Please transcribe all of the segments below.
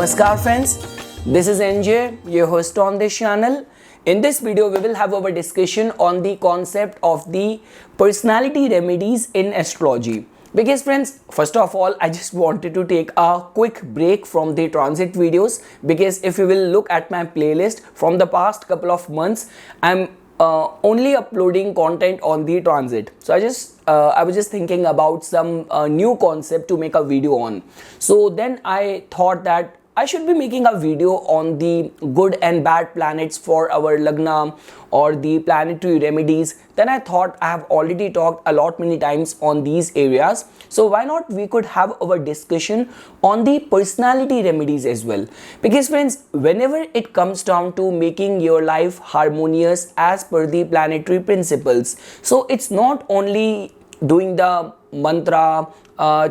Namaskar friends, this is NJ, your host on this channel. In this video, we will have our discussion on the concept of the personality remedies in astrology. Because friends, first of all, I just wanted to take a quick break from the transit videos, because if you will look at my playlist from the past couple of months, I'm only uploading content on the transit. So I was just thinking about some new concept to make a video on. So then I thought that I should be making a video on the good and bad planets for our Lagna or the planetary remedies. Then I thought I have already talked a lot many times on these areas. So why not we could have our discussion on the personality remedies as well. Because friends, whenever it comes down to making your life harmonious as per the planetary principles, so it's not only doing the mantra,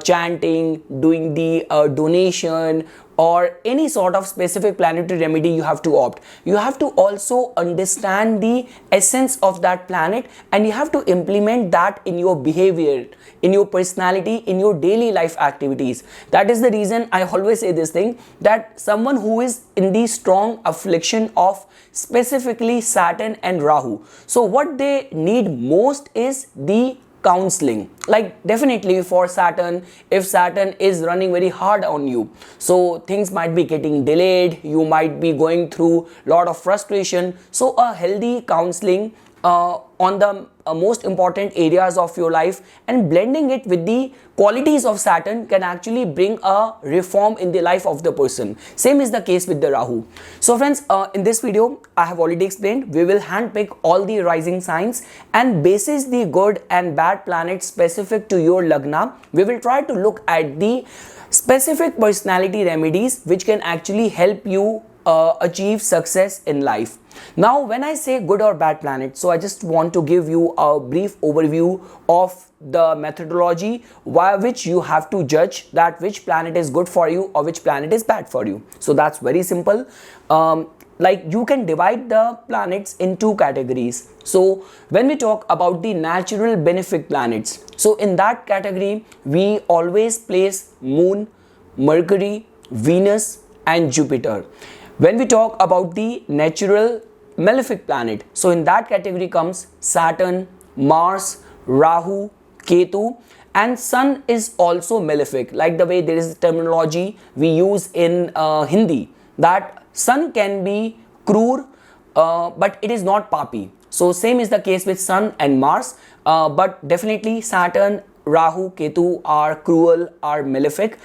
chanting, doing the donation or any sort of specific planetary remedy you have to opt. You have to also understand the essence of that planet, and you have to implement that in your behavior, in your personality, in your daily life activities. That is the reason I always say this thing, that someone who is in the strong affliction of specifically Saturn and Rahu, so what they need most is the counseling. Like definitely for Saturn, if Saturn is running very hard on you, so things might be getting delayed, you might be going through a lot of frustration. So a healthy counseling on the most important areas of your life and blending it with the qualities of Saturn can actually bring a reform in the life of the person. Same is the case with the Rahu. So friends, in this video I have already explained, we will handpick all the rising signs and basis the good and bad planets specific to your Lagna. We will try to look at the specific personality remedies which can actually help you achieve success in life. Now when I say good or bad planet, so I just want to give you a brief overview of the methodology by which you have to judge that which planet is good for you or which planet is bad for you. So that's very simple. Like you can divide the planets in two categories. So when we talk about the natural benefic planets, so in that category we always place Moon, Mercury, Venus and Jupiter. When we talk about the natural malefic planet, so in that category comes Saturn, Mars, Rahu, Ketu, and Sun is also malefic. Like the way there is terminology we use in Hindi, that Sun can be cruel, but it is not papi. So same is the case with Sun and Mars, but definitely Saturn, Rahu, Ketu are cruel, are malefic.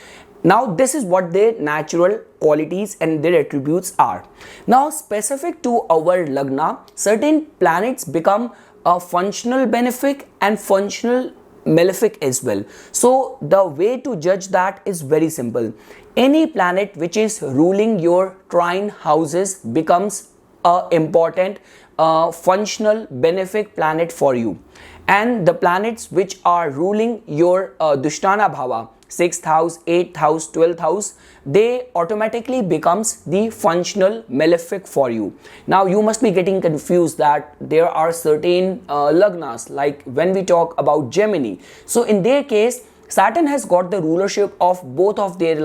Now this is what their natural qualities and their attributes are. Now specific to our Lagna, certain planets become a functional benefic and functional malefic as well. So the way to judge that is very simple. Any planet which is ruling your trine houses becomes a important functional benefic planet for you. And the planets which are ruling your Dushtana Bhava, 6th house, 8th house, 12th house, they automatically becomes the functional malefic for you. Now you must be getting confused that there are certain Lagnas, like when we talk about Gemini. So in their case, Saturn has got the rulership of both of their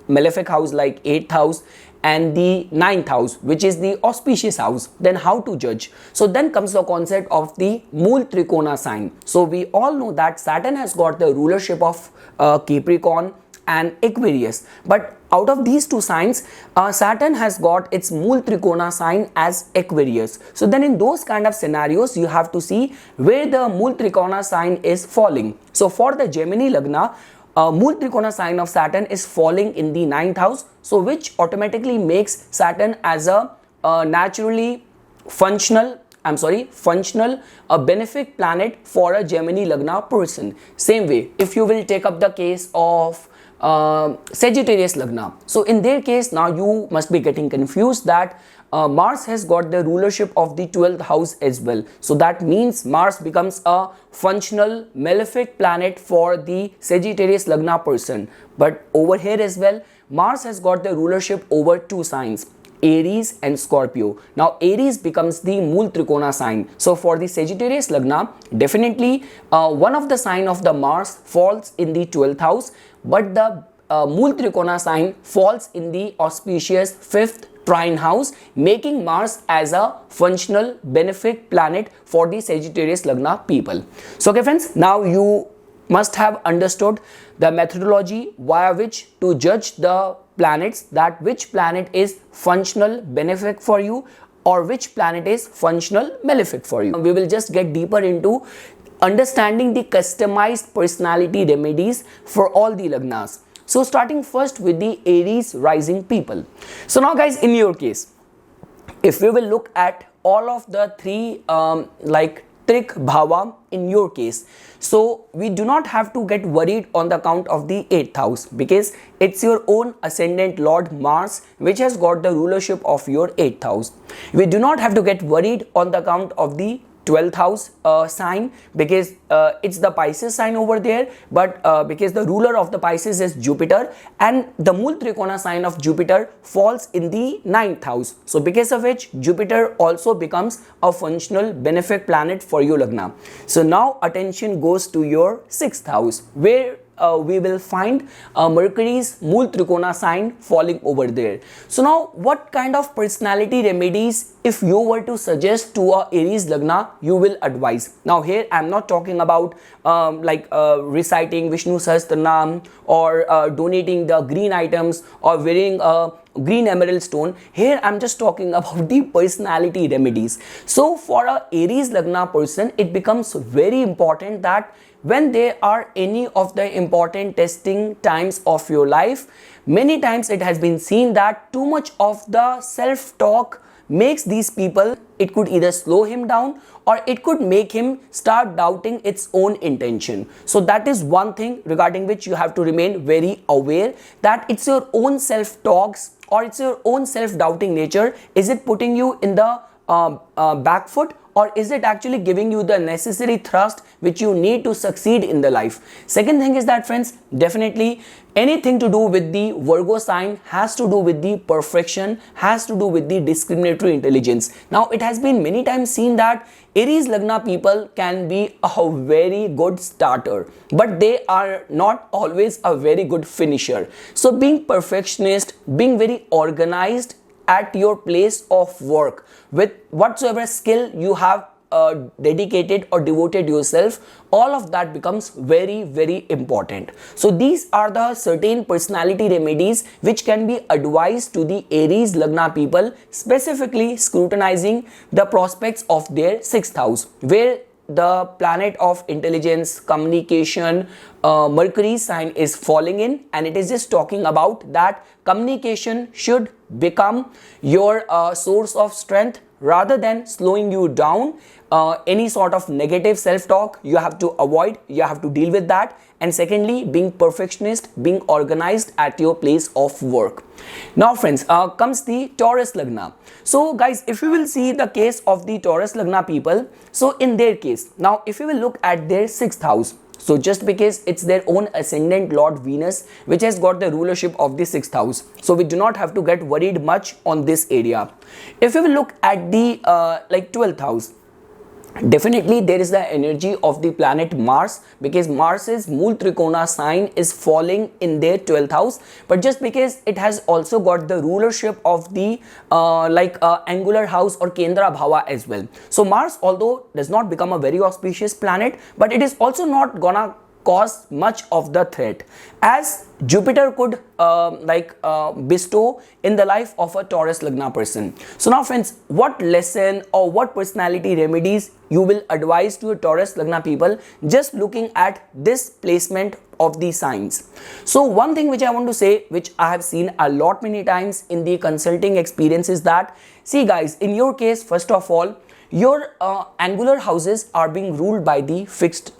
malefic house, like 8th house and the 9th house, which is the auspicious house. Then how to judge? So then comes the concept of the Mool Trikona sign. So we all know that Saturn has got the rulership of Capricorn and Aquarius, but out of these two signs, Saturn has got its Mool Trikona sign as Aquarius. So then in those kind of scenarios, you have to see where the Mool Trikona sign is falling. So for the Gemini Lagna, Mool Trikona sign of Saturn is falling in the 9th house, so which automatically makes Saturn as a naturally functional, a benefic planet for a Gemini Lagna person. Same way, if you will take up the case of Sagittarius Lagna, so in their case now you must be getting confused that Mars has got the rulership of the 12th house as well. So that means Mars becomes a functional malefic planet for the Sagittarius Lagna person. But over here as well, Mars has got the rulership over two signs, Aries and Scorpio. Now Aries becomes the Mool Trikona sign. So for the Sagittarius Lagna, definitely one of the sign of the Mars falls in the 12th house, but the Mool Trikona sign falls in the auspicious 5th trine house, making Mars as a functional benefic planet for the Sagittarius Lagna people. So okay friends, now you must have understood the methodology via which to judge the planets, that which planet is functional benefic for you or which planet is functional malefic for you. We will just get deeper into understanding the customized personality remedies for all the Lagnas. So starting first with the Aries rising people. So now guys, in your case, if we will look at all of the three Trik Bhava in your case, so we do not have to get worried on the count of the 8th house, because it's your own ascendant Lord Mars which has got the rulership of your 8th house. We do not have to get worried on the count of the 12th house sign, because it's the Pisces sign over there, but because the ruler of the Pisces is Jupiter, and the Mool Trikona sign of Jupiter falls in the 9th house. So because of which Jupiter also becomes a functional benefic planet for your Lagna. So now attention goes to your 6th house, where we will find Mercury's Mool Trikona sign falling over there. So now what kind of personality remedies, if you were to suggest to a Aries Lagna, you will advise? Now here I am not talking about reciting Vishnu Sahasranam or donating the green items or wearing a green emerald stone. Here I'm just talking about the personality remedies. So for a Aries Lagna person, it becomes very important that when there are any of the important testing times of your life, many times it has been seen that too much of the self-talk makes these people, it could either slow him down or it could make him start doubting its own intention. So that is one thing regarding which you have to remain very aware, that it's your own self-talks or it's your own self-doubting nature. Is it putting you in the back foot, or is it actually giving you the necessary thrust which you need to succeed in the life? Second thing is that friends, definitely anything to do with the Virgo sign has to do with the perfection, has to do with the discriminatory intelligence. Now it has been many times seen that Aries Lagna people can be a very good starter, but they are not always a very good finisher. So being perfectionist, being very organized at your place of work with whatsoever skill you have dedicated or devoted yourself, all of that becomes very, very important. So these are the certain personality remedies which can be advised to the Aries Lagna people, specifically scrutinizing the prospects of their 6th house, where the planet of intelligence, communication, Mercury sign is falling in, and it is just talking about that communication should become your source of strength rather than slowing you down. Any sort of negative self-talk you have to avoid, you have to deal with that. And secondly, being perfectionist, being organized at your place of work. Now friends, comes the Taurus Lagna. So guys, if you will see the case of the Taurus Lagna people, so in their case, now if you will look at their 6th house, so just because it's their own ascendant Lord Venus which has got the rulership of the 6th house, so we do not have to get worried much on this area. If we will look at the 12th house, definitely there is the energy of the planet Mars, because Mars's Mool Trikona sign is falling in their 12th house, but just because it has also got the rulership of the angular house or Kendra Bhava as well. So Mars, although does not become a very auspicious planet, but it is also not gonna cause much of the threat as Jupiter could bestow in the life of a Taurus Lagna person. So now friends, what lesson or what personality remedies you will advise to a Taurus Lagna people just looking at this placement of the signs? So one thing which I want to say, which I have seen a lot many times in the consulting experience, is that, see guys, in your case, first of all, your angular houses are being ruled by the fixed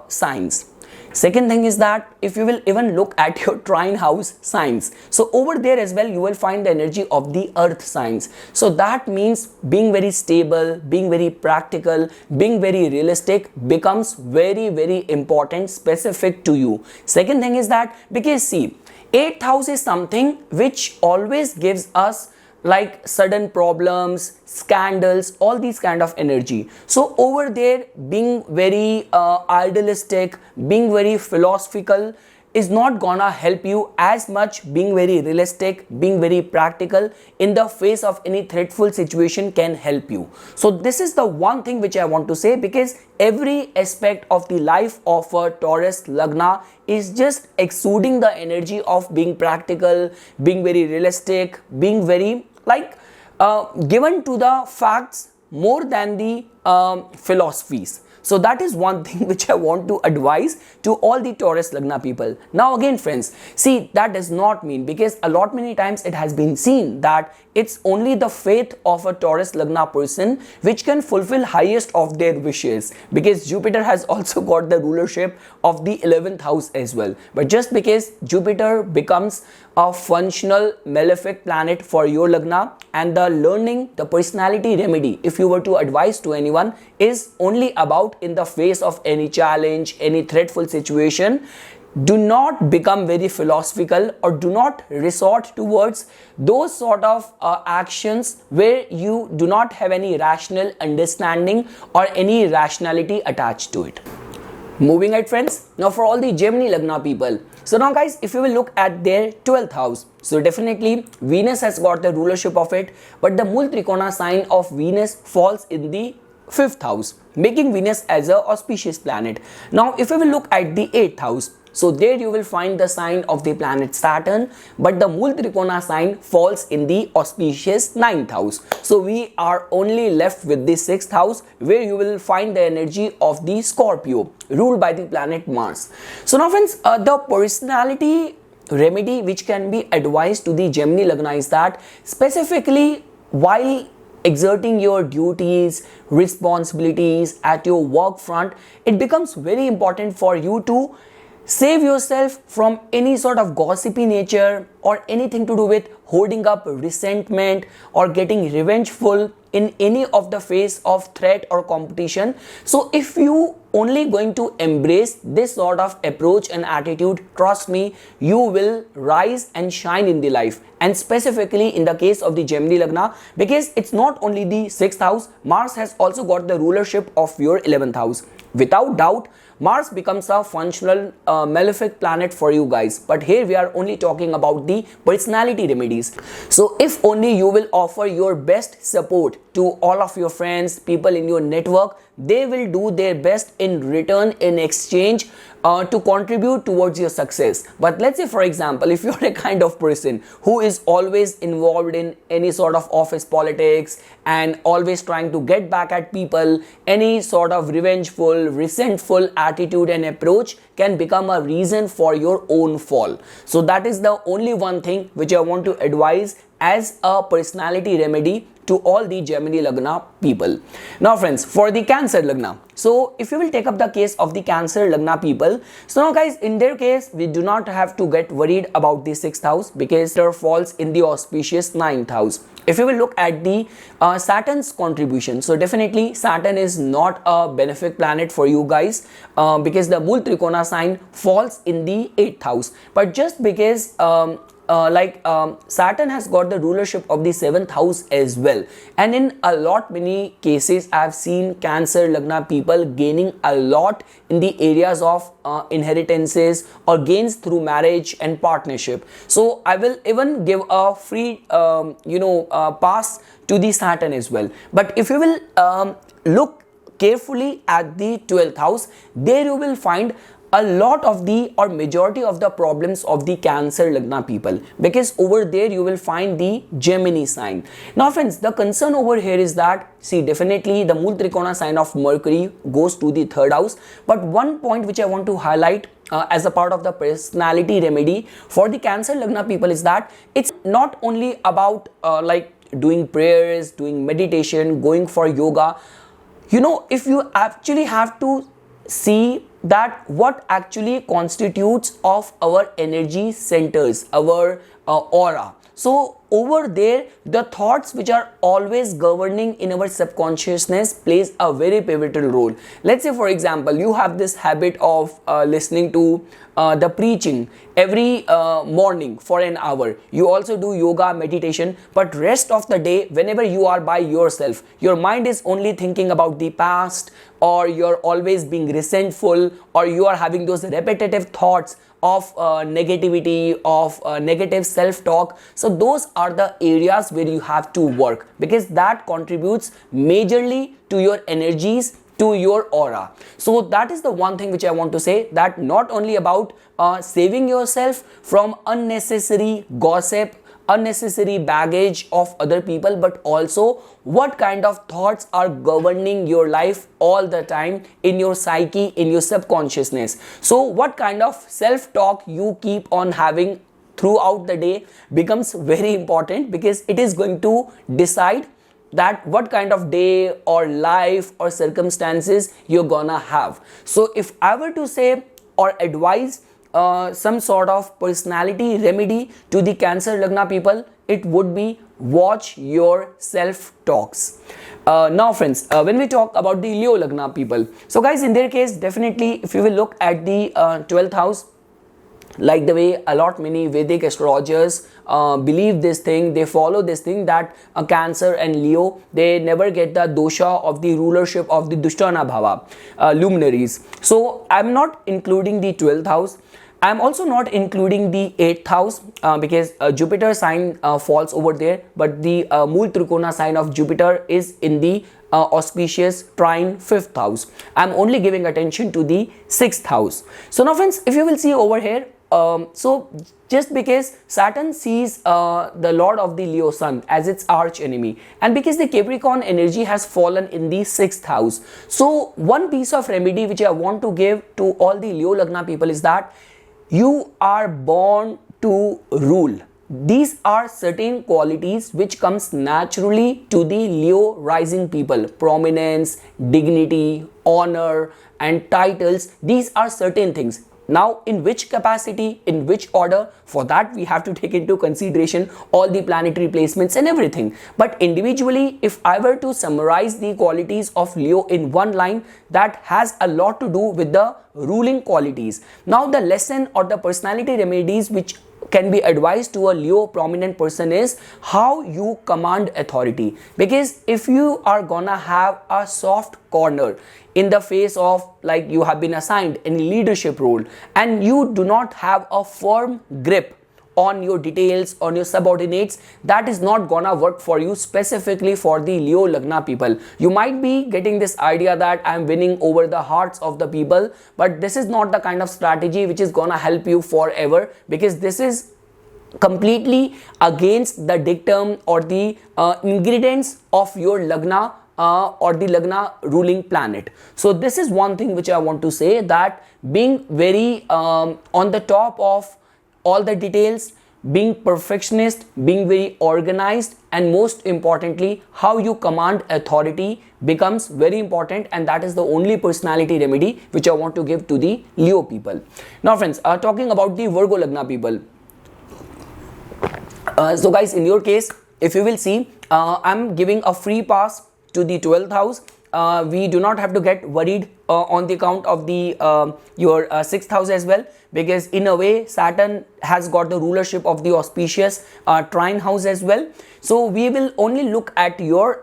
signs. Second thing is that if you will even look at your trine house signs, so over there as well you will find the energy of the earth signs. So that means being very stable, being very practical, being very realistic becomes very, very important, specific to you. Second thing is that, because see, 8th house is something which always gives us like sudden problems, scandals, all these kind of energy. So over there, being very idealistic, being very philosophical is not gonna help you as much. Being very realistic, being very practical in the face of any threatful situation can help you. So this is the one thing which I want to say, because every aspect of the life of a Taurus Lagna is just exuding the energy of being practical, being very realistic, being very given to the facts more than the philosophies. So that is one thing which I want to advise to all the Taurus Lagna people. Now again friends, see, that does not mean, because a lot many times it has been seen that it's only the faith of a Taurus Lagna person which can fulfill highest of their wishes, because Jupiter has also got the rulership of the 11th house as well. But just because Jupiter becomes a functional malefic planet for your Lagna, and the learning, the personality remedy, if you were to advise to anyone, is only about in the face of any challenge, any threatful situation, do not become very philosophical, or do not resort towards those sort of actions where you do not have any rational understanding or any rationality attached to it. Moving ahead friends, now for all the Gemini Lagna people. So now guys, if you will look at their 12th house, so definitely Venus has got the rulership of it, but the Mul Trikona sign of Venus falls in the 5th house, making Venus as a auspicious planet. Now if you will look at the 8th house, so there you will find the sign of the planet Saturn, but the Mul Trikona sign falls in the auspicious 9th house. So we are only left with the 6th house, where you will find the energy of the Scorpio, ruled by the planet Mars. So now friends, the personality remedy which can be advised to the Gemini Lagna is that, specifically while exerting your duties, responsibilities at your work front, it becomes very important for you to save yourself from any sort of gossipy nature or anything to do with holding up resentment or getting revengeful in any of the face of threat or competition. So if you only going to embrace this sort of approach and attitude, trust me, you will rise and shine in the life. And specifically in the case of the Gemini Lagna, because it's not only the 6th house, Mars has also got the rulership of your 11th house. Without doubt, Mars becomes a functional malefic planet for you guys. But here we are only talking about the personality remedies. So if only you will offer your best support to all of your friends, people in your network, they will do their best in return, in exchange, to contribute towards your success. But let's say for example, if you're a kind of person who is always involved in any sort of office politics and always trying to get back at people, any sort of revengeful, resentful attitude and approach can become a reason for your own fall. So that is the only one thing which I want to advise as a personality remedy to all the Gemini Lagna people. Now friends, for the Cancer Lagna, so if you will take up the case of the Cancer Lagna people, so now guys, in their case, we do not have to get worried about the 6th house, because it falls in the auspicious 9th house. If you will look at the Saturn's contribution, so definitely Saturn is not a benefic planet for you guys, because the Mul Trikona sign falls in the 8th house. But just because Saturn has got the rulership of the 7th house as well, and in a lot many cases I have seen Cancer Lagna people gaining a lot in the areas of inheritances or gains through marriage and partnership. So I will even give a free pass to the Saturn as well. But if you will look carefully at the 12th house, there you will find a lot of the or majority of the problems of the Cancer Lagna people, because over there you will find the Gemini sign. Now friends, the concern over here is that, see, definitely the Mul Trikona sign of Mercury goes to the 3rd house, but one point which I want to highlight as a part of the personality remedy for the Cancer Lagna people is that it's not only about doing prayers, doing meditation, going for yoga. You know, if you actually have to see that what actually constitutes of our energy centers, our aura. So over there, the thoughts which are always governing in our subconsciousness plays a very pivotal role. Let's say for example, you have this habit of listening to the preaching every morning for an hour. You also do yoga, meditation, but rest of the day, whenever you are by yourself, your mind is only thinking about the past, or you're always being resentful, or you are having those repetitive thoughts of negativity, of negative self-talk. So those are the areas where you have to work, because that contributes majorly to your energies, to your aura. So that is the one thing which I want to say, that not only about saving yourself from unnecessary gossip, unnecessary baggage of other people, but also what kind of thoughts are governing your life all the time in your psyche, in your subconsciousness. So what kind of self-talk you keep on having throughout the day becomes very important, because it is going to decide that what kind of day or life or circumstances you're gonna have. So if I were to say or advise some sort of personality remedy to the Cancer Lagna people, it would be watch your self talks. Now friends, when we talk about the Leo Lagna people, so guys, in their case, definitely if you will look at the 12th house, like the way a lot many Vedic astrologers believe this thing, they follow this thing, that Cancer and Leo, they never get the dosha of the rulership of the Dushtana Bhava luminaries. So I'm not including the 12th house. I'm also not including the 8th house because Jupiter sign falls over there, but the Mool Trikona sign of Jupiter is in the auspicious trine 5th house. I'm only giving attention to the 6th house. So now friends, if you will see over here, so just because Saturn sees the Lord of the Leo Sun as its arch enemy, and because the Capricorn energy has fallen in the 6th house, so one piece of remedy which I want to give to all the Leo Lagna people is that you are born to rule. These are certain qualities which comes naturally to the Leo rising people: prominence, dignity, honor and titles. These are certain things. Now, in which capacity, in which order, for that we have to take into consideration all the planetary placements and everything. But individually, if I were to summarize the qualities of Leo in one line, that has a lot to do with the ruling qualities. Now, the lesson or the personality remedies which can be advised to a Leo prominent person is how you command authority. Because if you are gonna have a soft corner in the face of, like, you have been assigned any leadership role and you do not have a firm grip on your details, on your subordinates, that is not gonna work for you, specifically for the Leo Lagna people. You might be getting this idea that I'm winning over the hearts of the people, but this is not the kind of strategy which is gonna help you forever, because this is completely against the dictum or the ingredients of your Lagna or the Lagna ruling planet. So this is one thing which I want to say, that being very on the top of all the details, being perfectionist, being very organized, and most importantly, how you command authority becomes very important, and that is the only personality remedy which I want to give to the Leo people. Now friends, talking about the Virgo Lagna people. So guys, in your case, if you will see, I'm giving a free pass to the 12th house. We do not have to get worried on the account of the your 6th house as well, because in a way Saturn has got the rulership of the auspicious trine house as well. So we will only look at your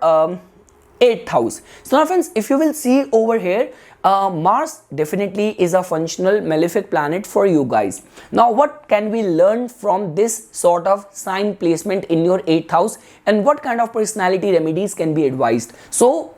8th house. So now friends, if you will see over here, Mars definitely is a functional malefic planet for you guys. Now what can we learn from this sort of sign placement in your 8th house, and what kind of personality remedies can be advised? So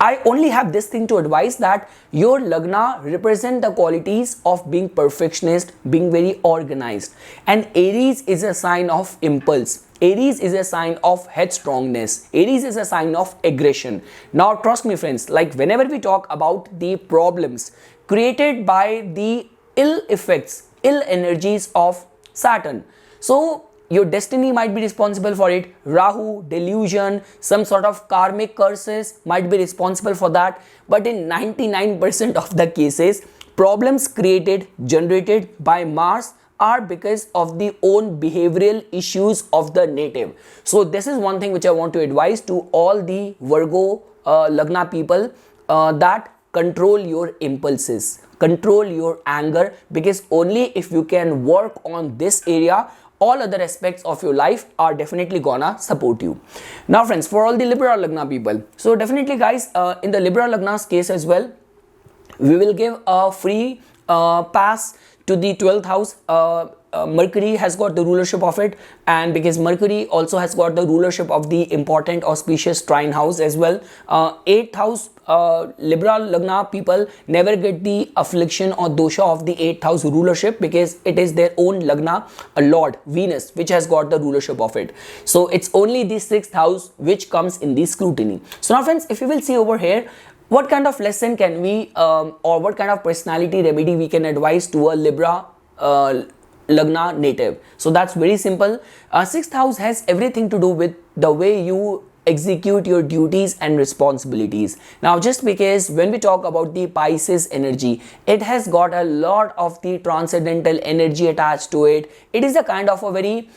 I only have this thing to advise, that your Lagna represent the qualities of being perfectionist, being very organized, and Aries is a sign of impulse. Aries is a sign of headstrongness. Aries is a sign of aggression. Now trust me friends, like whenever we talk about the problems created by the ill effects, ill energies of Saturn, so your destiny might be responsible for it. Rahu, delusion, some sort of karmic curses might be responsible for that. But in 99% of the cases, problems created, generated by Mars are because of the own behavioral issues of the native. So this is one thing which I want to advise to all the Virgo Lagna people, that control your impulses, control your anger, because only if you can work on this area, all other aspects of your life are definitely gonna support you. Now friends, for all the Libra Lagna people, so definitely guys, in the Libra Lagna's case as well, we will give a free pass to the 12th house, Mercury has got the rulership of it, and because Mercury also has got the rulership of the important auspicious trine house as well. 8th house, Libra Lagna people never get the affliction or dosha of the 8th house rulership, because it is their own Lagna, a Lord Venus, which has got the rulership of it. So it's only the 6th house which comes in the scrutiny. So now friends, if you will see over here, what kind of lesson can we or what kind of personality remedy we can advise to a Libra Lagna native? So that's very simple. 6th house has everything to do with the way you execute your duties and responsibilities. Now, just because when we talk about the Pisces energy, it has got a lot of the transcendental energy attached to it. It is a kind of a very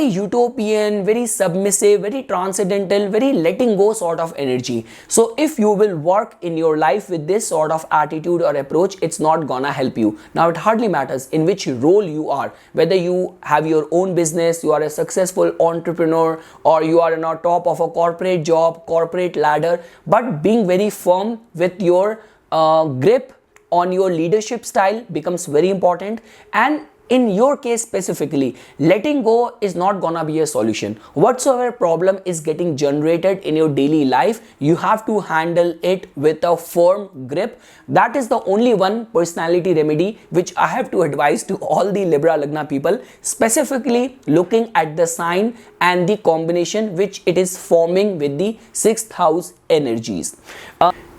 utopian, very submissive, very transcendental, very letting go sort of energy. So if you will work in your life with this sort of attitude or approach, it's not gonna help you. Now, it hardly matters in which role you are, whether you have your own business, you are a successful entrepreneur, or you are on top of a corporate job, corporate ladder, but being very firm with your grip on your leadership style becomes very important. And in your case specifically, letting go is not gonna be a solution. Whatsoever problem is getting generated in your daily life, you have to handle it with a firm grip. That is the only one personality remedy which I have to advise to all the Libra Lagna people, specifically looking at the sign and the combination which it is forming with the 6th house energies.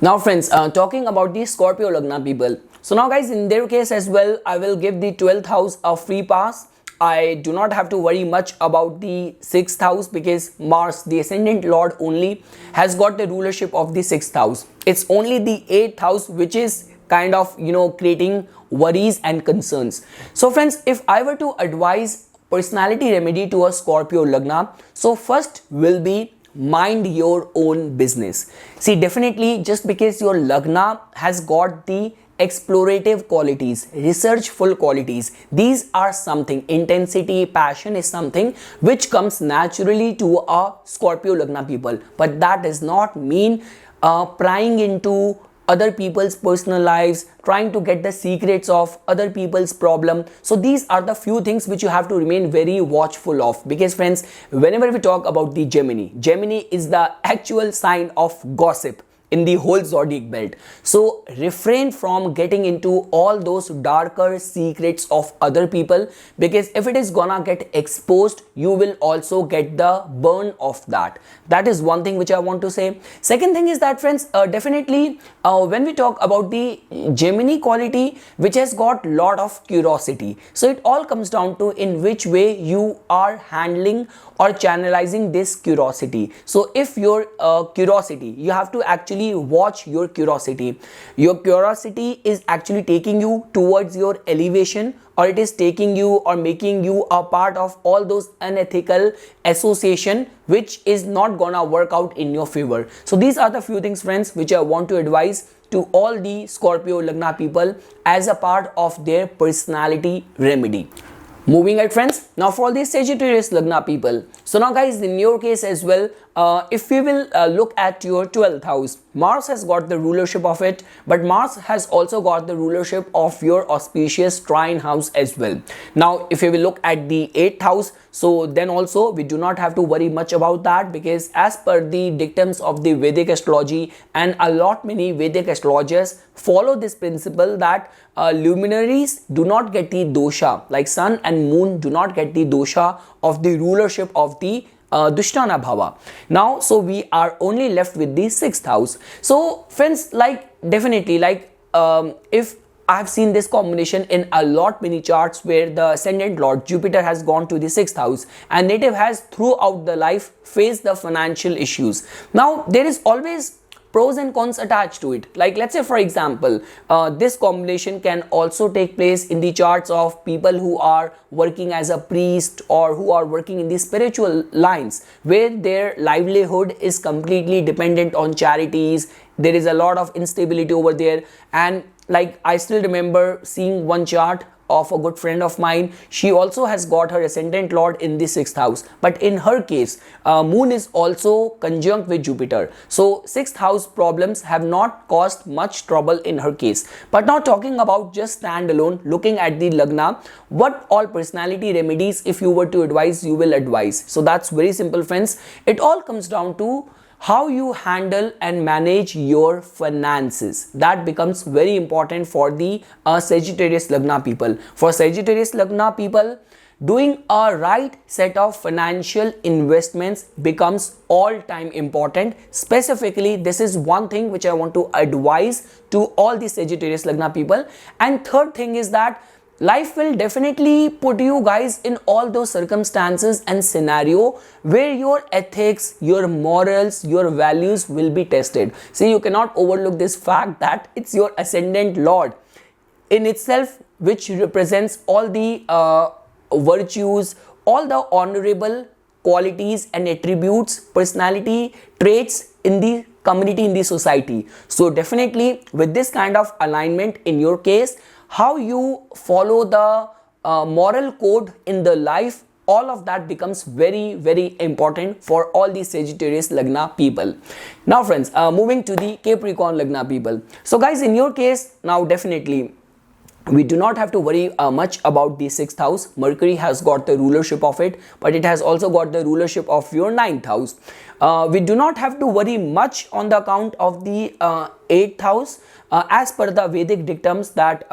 Now friends, talking about the Scorpio Lagna people. So now guys, in their case as well, I will give the 12th house a free pass. I do not have to worry much about the 6th house, because Mars, the ascendant lord, only has got the rulership of the 6th house. It's only the 8th house which is kind of, creating worries and concerns. So friends, if I were to advise personality remedy to a Scorpio Lagna, so first will be mind your own business. See, definitely just because your Lagna has got the explorative qualities, researchful qualities, these are something, intensity, passion is something which comes naturally to a Scorpio Lagna people, but that does not mean prying into other people's personal lives, trying to get the secrets of other people's problem. So these are the few things which you have to remain very watchful of, because friends, whenever we talk about the Gemini is the actual sign of gossip in the whole zodiac belt. So refrain from getting into all those darker secrets of other people, because if it is gonna get exposed, you will also get the burn of that. That is one thing which I want to say. Second thing is that friends, definitely when we talk about the Gemini quality, which has got lot of curiosity, so it all comes down to in which way you are handling or channelizing this curiosity. So if your curiosity, you have to actually watch your curiosity. Your curiosity is actually taking you towards your elevation, or it is taking you or making you a part of all those unethical association which is not gonna work out in your favor. So these are the few things friends which I want to advise to all the Scorpio Lagna people as a part of their personality remedy. Moving ahead friends, now for the Sagittarius Lagna people. So now guys, in your case as well, if we will look at your 12th house, Mars has got the rulership of it, but Mars has also got the rulership of your auspicious trine house as well. Now if we will look at the 8th house, so then also we do not have to worry much about that, because as per the dictums of the Vedic astrology, and a lot many Vedic astrologers follow this principle that luminaries do not get the dosha, like sun and moon do not get the dosha of the rulership of the Dushtana Bhava. Now, so we are only left with the 6th house. So friends, like definitely, like if I've seen this combination in a lot many charts where the ascendant lord Jupiter has gone to the 6th house, and native has throughout the life faced the financial issues. Now there is always pros and cons attached to it. Like let's say for example, this combination can also take place in the charts of people who are working as a priest or who are working in the spiritual lines, where their livelihood is completely dependent on charities. There is a lot of instability over there, and like I still remember seeing one chart of a good friend of mine. She also has got her ascendant lord in the 6th house, but in her case moon is also conjunct with Jupiter, so 6th house problems have not caused much trouble in her case. But now talking about just standalone, looking at the lagna, what all personality remedies, if you were to advise, you will advise? So that's very simple, friends. It all comes down to how you handle and manage your finances. That becomes very important for the Sagittarius lagna people. For Sagittarius lagna people, doing a right set of financial investments becomes all time important. Specifically, this is one thing which I want to advise to all the Sagittarius lagna people. And third thing is that life will definitely put you guys in all those circumstances and scenario where your ethics, your morals, your values will be tested. See, you cannot overlook this fact that it's your ascendant lord in itself which represents all the virtues, all the honorable qualities and attributes, personality traits in the community, in the society. So definitely with this kind of alignment in your case, how you follow the moral code in the life, all of that becomes very, very important for all the Sagittarius lagna people. Now friends, moving to the Capricorn lagna people. So guys, in your case, now definitely we do not have to worry much about the 6th house. Mercury has got the rulership of it, but it has also got the rulership of your 9th house. We do not have to worry much on the account of the 8th house. As per the Vedic dictums that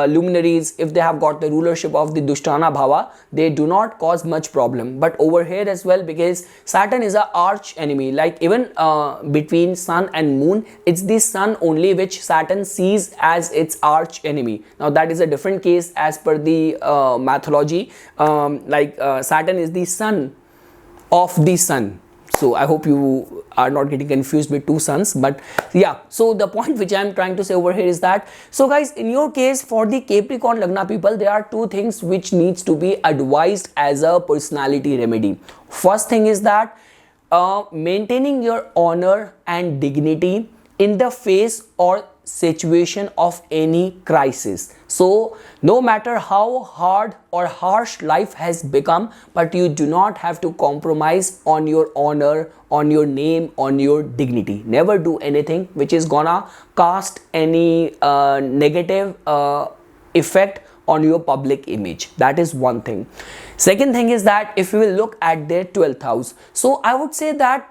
luminaries, if they have got the rulership of the Dushtana Bhava, they do not cause much problem. But over here as well, because Saturn is a arch enemy, like even between sun and moon, it's the sun only which Saturn sees as its arch enemy. Now that is a different case as per the mythology. Saturn is the son of the sun. So I hope you are not getting confused with two suns, but yeah, so the point which I am trying to say over here is that, so guys, in your case, for the Capricorn lagna people, there are two things which needs to be advised as a personality remedy. First thing is that maintaining your honor and dignity in the face or situation of any crisis. So no matter how hard or harsh life has become, but you do not have to compromise on your honor, on your name, on your dignity. Never do anything which is gonna cast any negative effect on your public image. That is one thing. Second thing is that if you will look at their 12th house, so I would say that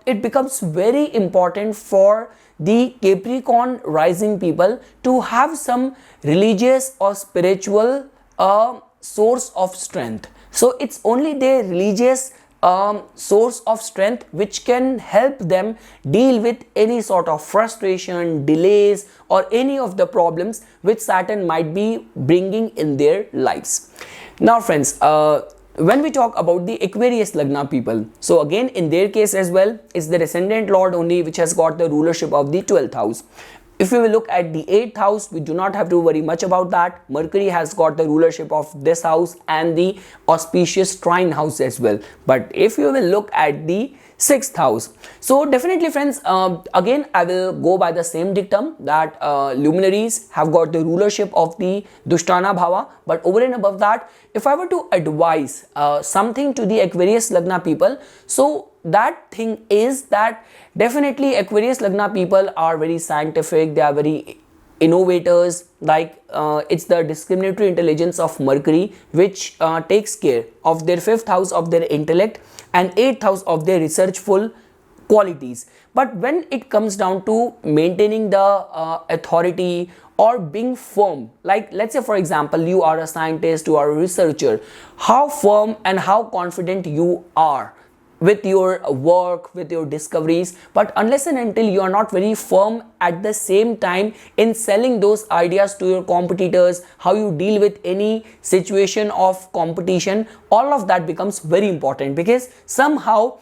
it becomes very important for the Capricorn rising people to have some religious or spiritual source of strength. So it's only their religious source of strength which can help them deal with any sort of frustration, delays, or any of the problems which Saturn might be bringing in their lives. Now friends, when we talk about the Aquarius lagna people, so again in their case as well, it's the ascendant lord only which has got the rulership of the 12th house. If we will look at the 8th house, we do not have to worry much about that. Mercury has got the rulership of this house and the auspicious trine house as well. But if you will look at the 6th house, so definitely friends, again I will go by the same dictum that luminaries have got the rulership of the Dushtana Bhava. But over and above that, if I were to advise something to the Aquarius lagna people, so that thing is that definitely Aquarius lagna people are very scientific, they are very innovators, like it's the discriminatory intelligence of Mercury which takes care of their 5th house of their intellect and 8th house of their researchful qualities. But when it comes down to maintaining the authority or being firm, like let's say for example you are a scientist, you are a researcher, how firm and how confident you are with your work, with your discoveries, but unless and until you are not very firm at the same time in selling those ideas to your competitors, how you deal with any situation of competition, all of that becomes very important. Because somehow,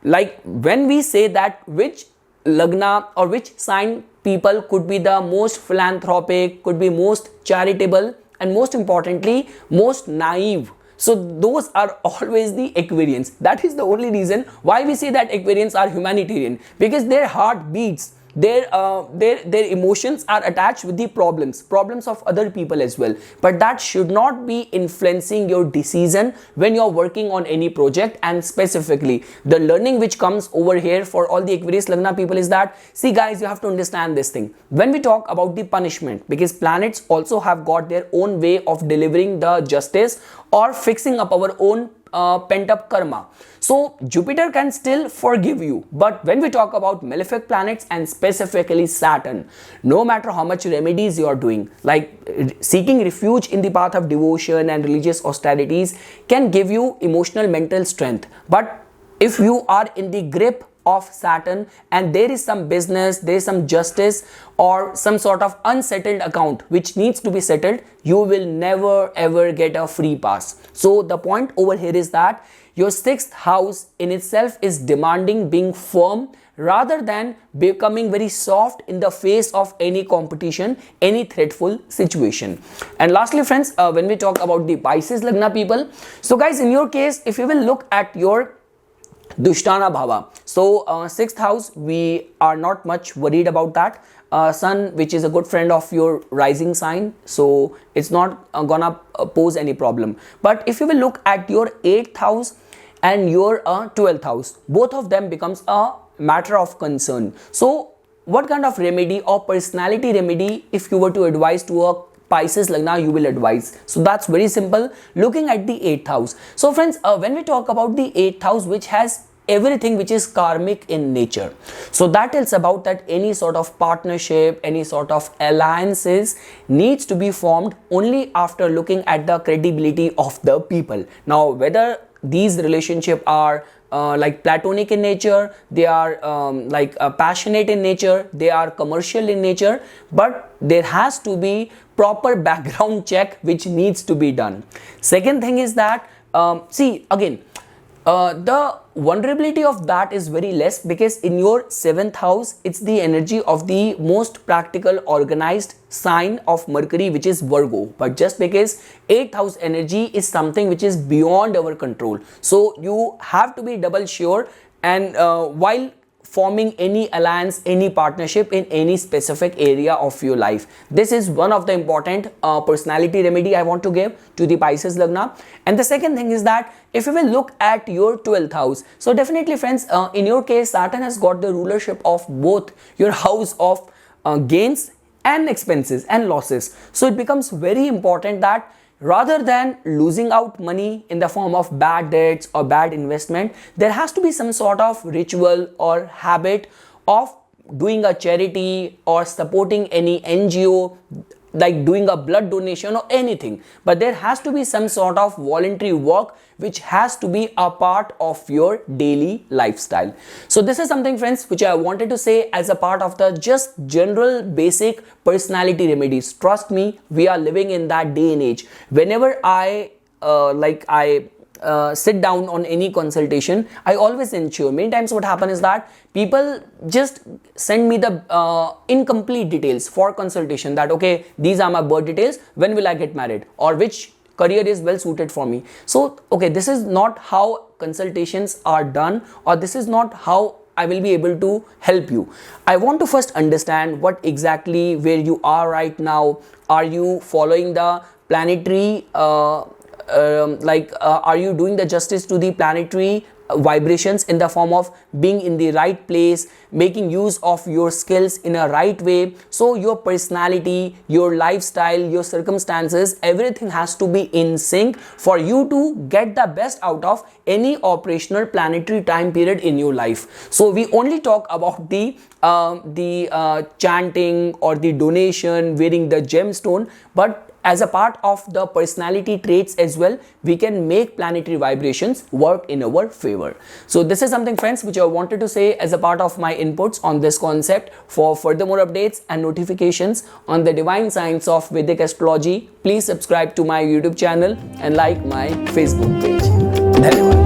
like when we say that which lagna or which sign people could be the most philanthropic, could be most charitable, and most importantly most naive, so those are always the Aquarians. That is the only reason why we say that Aquarians are humanitarian, because their heart beats their emotions are attached with the problems of other people as well, but that should not be influencing your decision when you're working on any project. And specifically the learning which comes over here for all the Aquarius Lagna people is that, see guys, you have to understand this thing. When we talk about the punishment, because planets also have got their own way of delivering the justice or fixing up our own pent up karma. So Jupiter can still forgive you, but when we talk about malefic planets and specifically Saturn, no matter how much remedies you are doing, like seeking refuge in the path of devotion and religious austerities can give you emotional mental strength. But if you are in the grip of Saturn and there is some business, there is some justice or some sort of unsettled account which needs to be settled, you will never ever get a free pass. So the point over here is that your 6th house in itself is demanding being firm rather than becoming very soft in the face of any competition, any threatful situation. And lastly friends, when we talk about the Pisces Lagna people, so guys, in your case, if you will look at your Dushtana Bhava, so 6th house, we are not much worried about that. Sun, which is a good friend of your rising sign, so it's not gonna pose any problem. But if you will look at your 8th house and your 12th house, both of them becomes a matter of concern. So what kind of remedy or personality remedy, if you were to advise to a Pisces Lagna, you will advise? So that's very simple, looking at the 8th house. So friends, when we talk about the 8th house, which has everything which is karmic in nature, so that tells about that any sort of partnership, any sort of alliances needs to be formed only after looking at the credibility of the people. Now whether these relationships are like platonic in nature, they are passionate in nature, they are commercial in nature, but there has to be proper background check which needs to be done. Second thing is that see again, the vulnerability of that is very less, because in your 7th house it's the energy of the most practical organized sign of Mercury, which is Virgo. But just because 8th house energy is something which is beyond our control, so you have to be double sure and while forming any alliance, any partnership in any specific area of your life. This is one of the important personality remedy I want to give to the Pisces Lagna. And the second thing is that if you will look at your 12th house, so definitely friends, in your case Saturn has got the rulership of both your house of gains and expenses and losses. So it becomes very important that rather than losing out money in the form of bad debts or bad investment, there has to be some sort of ritual or habit of doing a charity or supporting any NGO, like doing a blood donation or anything. But there has to be some sort of voluntary work which has to be a part of your daily lifestyle. So this is something friends which I wanted to say as a part of the just general basic personality remedies. Trust me, we are living in that day and age. Whenever I sit down on any consultation, I always ensure, many times what happens is that people just send me the incomplete details for consultation, that okay, these are my birth details, when will I get married, or which career is well suited for me. So okay, this is not how consultations are done, or this is not how I will be able to help you. I want to first understand what exactly where you are right now. Are you following the planetary are you doing the justice to the planetary vibrations in the form of being in the right place, making use of your skills in a right way? So your personality, your lifestyle, your circumstances, everything has to be in sync for you to get the best out of any operational planetary time period in your life. So we only talk about the chanting or the donation, wearing the gemstone, but as a part of the personality traits as well, we can make planetary vibrations work in our favor. So this is something friends which I wanted to say as a part of my inputs on this concept. For further more updates and notifications on the divine science of Vedic astrology, please subscribe to my YouTube channel and like my Facebook page. Dhanyawad.